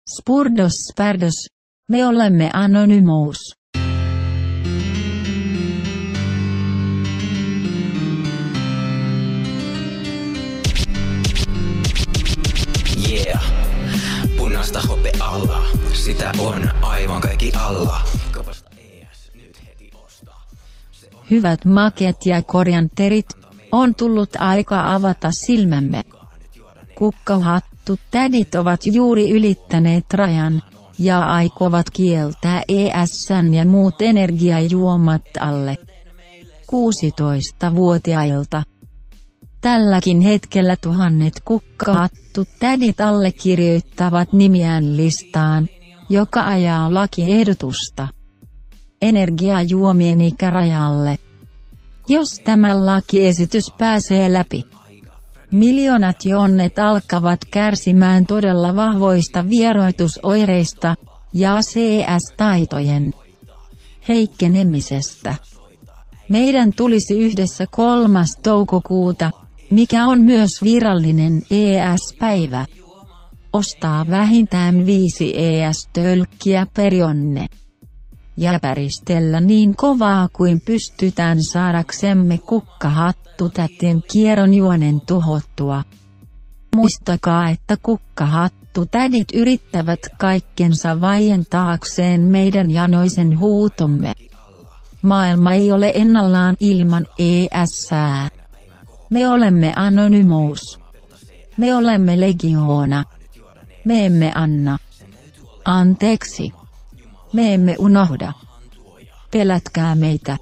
Spurdos Spärdos. Me olemme Anonymous. Yeah, punaista hopealla, sitä on aivan kaikki alla. Kaupasta ES nyt heti ostaa. Hyvät makeat ja korianterit, on tullut aika avata silmämme. Kukkahattu-tädit ovat juuri ylittäneet rajan, ja aikovat kieltää ES:n ja muut energiajuomat alle 16-vuotiailta. Tälläkin hetkellä tuhannet kukkahattu-tädit allekirjoittavat nimiään listaan, joka ajaa lakiehdotusta energiajuomien ikärajalle. Jos tämä lakiesitys pääsee läpi, miljoonat jonnet alkavat kärsimään todella vahvoista vieroitusoireista ja CS-taitojen heikkenemisestä. Meidän tulisi yhdessä 3. toukokuuta, mikä on myös virallinen ES-päivä, ostaa vähintään 5 ES-tölkkiä per jonne ja päristellä niin kovaa kuin pystytään saadaksemme kukkahattutätien kieronjuonen tuhottua. Muistakaa, että kukkahattutädit yrittävät kaikkensa vaientaakseen meidän janoisen huutomme. Maailma ei ole ennallaan ilman ES:ää. Me olemme Anonymous. Me olemme Legioona. Me emme anna anteeksi. Me emme unohda. Pelätkää meitä.